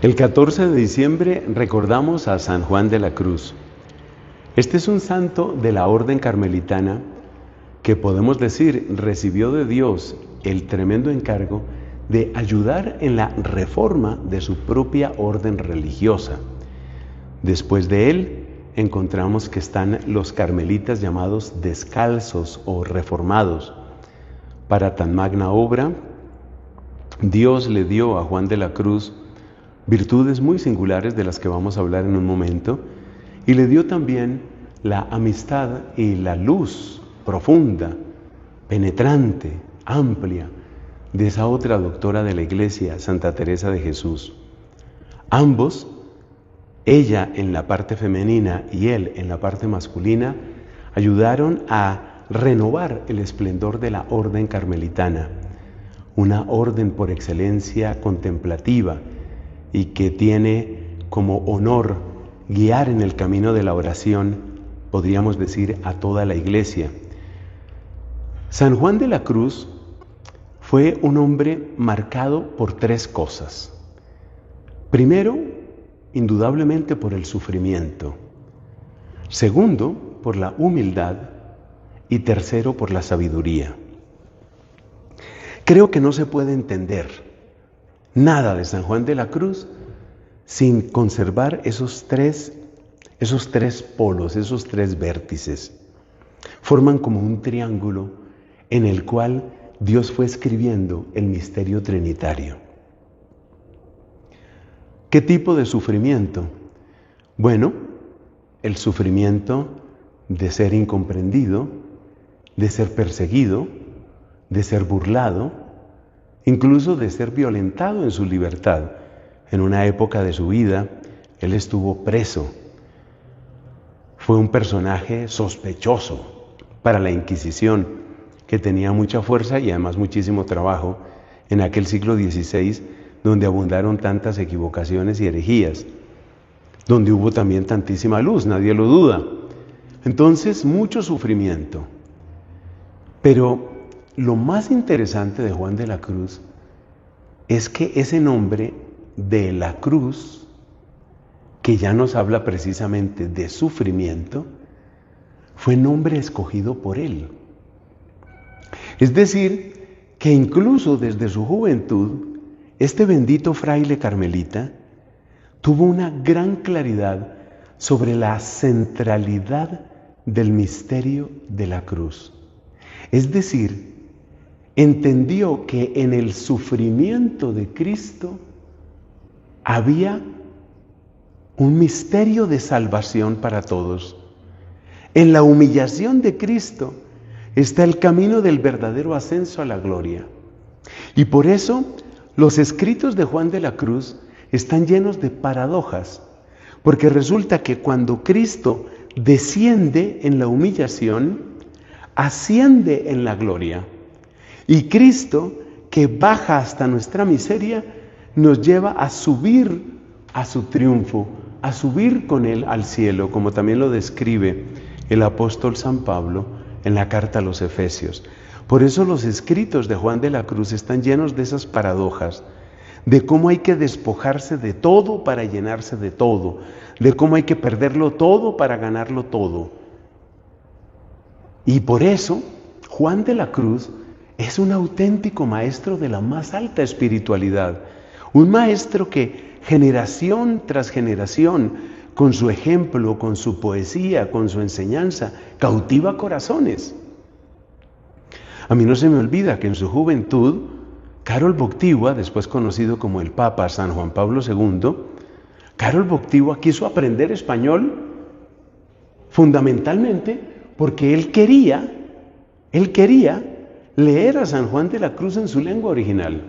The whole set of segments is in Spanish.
El 14 de diciembre recordamos a San Juan de la Cruz. Este es un santo de la orden carmelitana que podemos decir recibió de Dios el tremendo encargo de ayudar en la reforma de su propia orden religiosa. Después de él encontramos que están los carmelitas llamados descalzos o reformados. Para tan magna obra, Dios le dio a Juan de la Cruz virtudes muy singulares de las que vamos a hablar en un momento, y le dio también la amistad y la luz profunda, penetrante, amplia, de esa otra doctora de la Iglesia, Santa Teresa de Jesús. Ambos, ella en la parte femenina y él en la parte masculina, ayudaron a renovar el esplendor de la orden carmelitana, una orden por excelencia contemplativa, y que tiene como honor guiar en el camino de la oración, podríamos decir, a toda la Iglesia. San Juan de la Cruz fue un hombre marcado por tres cosas. Primero, indudablemente por el sufrimiento. Segundo, por la humildad. Y tercero, por la sabiduría. Creo que no se puede entender nada de San Juan de la Cruz sin conservar esos tres polos, esos tres vértices. Forman como un triángulo en el cual Dios fue escribiendo el misterio trinitario. ¿Qué tipo de sufrimiento? Bueno, el sufrimiento de ser incomprendido, de ser perseguido, de ser burlado, incluso de ser violentado en su libertad. En una época de su vida, él estuvo preso. Fue un personaje sospechoso para la Inquisición, que tenía mucha fuerza y además muchísimo trabajo en aquel siglo XVI, donde abundaron tantas equivocaciones y herejías, donde hubo también tantísima luz, nadie lo duda. Entonces, mucho sufrimiento. Pero lo más interesante de Juan de la Cruz es que ese nombre de la cruz, que ya nos habla precisamente de sufrimiento, fue nombre escogido por él. Es decir, que incluso desde su juventud, este bendito fraile carmelita tuvo una gran claridad sobre la centralidad del misterio de la cruz. Es decir, entendió que en el sufrimiento de Cristo había un misterio de salvación para todos. En la humillación de Cristo está el camino del verdadero ascenso a la gloria. Y por eso los escritos de Juan de la Cruz están llenos de paradojas, porque resulta que cuando Cristo desciende en la humillación, asciende en la gloria. Y Cristo, que baja hasta nuestra miseria, nos lleva a subir a su triunfo, a subir con Él al cielo, como también lo describe el apóstol San Pablo en la carta a los Efesios. Por eso los escritos de Juan de la Cruz están llenos de esas paradojas, de cómo hay que despojarse de todo para llenarse de todo, de cómo hay que perderlo todo para ganarlo todo. Y por eso Juan de la Cruz es un auténtico maestro de la más alta espiritualidad, un maestro que generación tras generación, con su ejemplo, con su poesía, con su enseñanza, cautiva corazones. A mí no se me olvida que en su juventud, Karol Wojtyła, después conocido como el Papa San Juan Pablo II, Karol Wojtyła quiso aprender español fundamentalmente porque él quería leer a San Juan de la Cruz en su lengua original.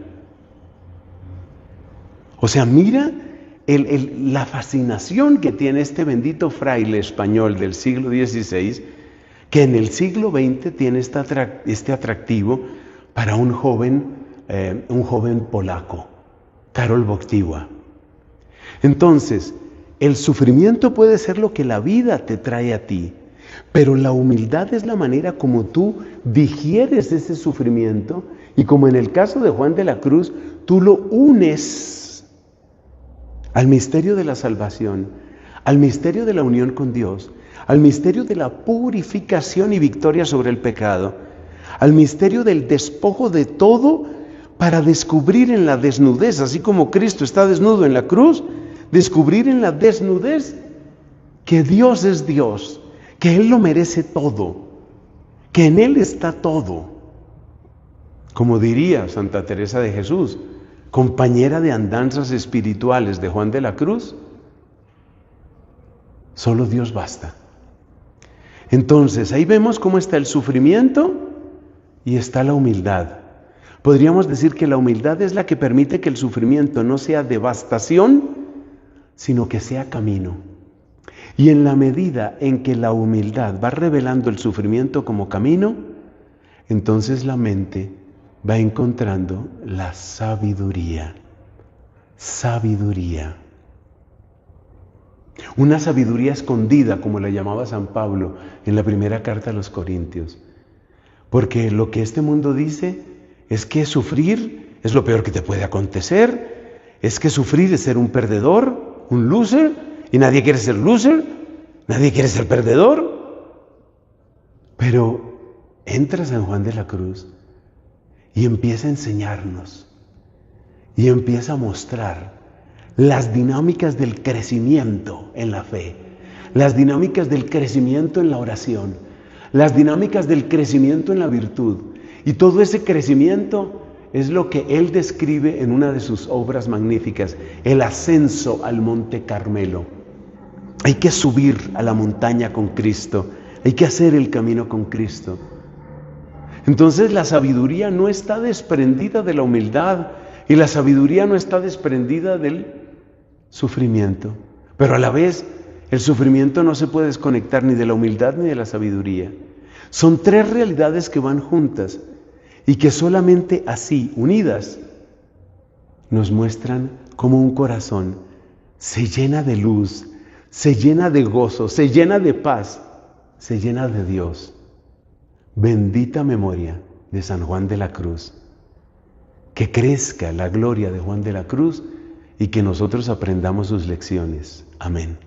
O sea, mira la fascinación que tiene este bendito fraile español del siglo XVI, que en el siglo XX tiene este atractivo para un joven polaco, Karol Wojtyła. Entonces, el sufrimiento puede ser lo que la vida te trae a ti, pero la humildad es la manera como tú digieres ese sufrimiento y como en el caso de Juan de la Cruz, tú lo unes al misterio de la salvación, al misterio de la unión con Dios, al misterio de la purificación y victoria sobre el pecado, al misterio del despojo de todo para descubrir en la desnudez, así como Cristo está desnudo en la cruz, descubrir en la desnudez que Dios es Dios, que Él lo merece todo, que en Él está todo. Como diría Santa Teresa de Jesús, compañera de andanzas espirituales de Juan de la Cruz, solo Dios basta. Entonces, ahí vemos cómo está el sufrimiento y está la humildad. Podríamos decir que la humildad es la que permite que el sufrimiento no sea devastación, sino que sea camino. Y en la medida en que la humildad va revelando el sufrimiento como camino, entonces la mente va encontrando la sabiduría. Sabiduría. Una sabiduría escondida, como la llamaba San Pablo en la primera carta a los Corintios. Porque lo que este mundo dice es que sufrir es lo peor que te puede acontecer, es que sufrir es ser un perdedor, un loser, y nadie quiere ser loser, nadie quiere ser perdedor. Pero entra San Juan de la Cruz y empieza a enseñarnos, y empieza a mostrar las dinámicas del crecimiento en la fe, las dinámicas del crecimiento en la oración, las dinámicas del crecimiento en la virtud. Y todo ese crecimiento es lo que él describe en una de sus obras magníficas, el ascenso al Monte Carmelo. Hay que subir a la montaña con Cristo, hay que hacer el camino con Cristo. Entonces la sabiduría no está desprendida de la humildad y la sabiduría no está desprendida del sufrimiento. Pero a la vez el sufrimiento no se puede desconectar ni de la humildad ni de la sabiduría. Son tres realidades que van juntas y que solamente así, unidas, nos muestran cómo un corazón se llena de luz, se llena de gozo, se llena de paz, se llena de Dios. Bendita memoria de San Juan de la Cruz. Que crezca la gloria de Juan de la Cruz y que nosotros aprendamos sus lecciones. Amén.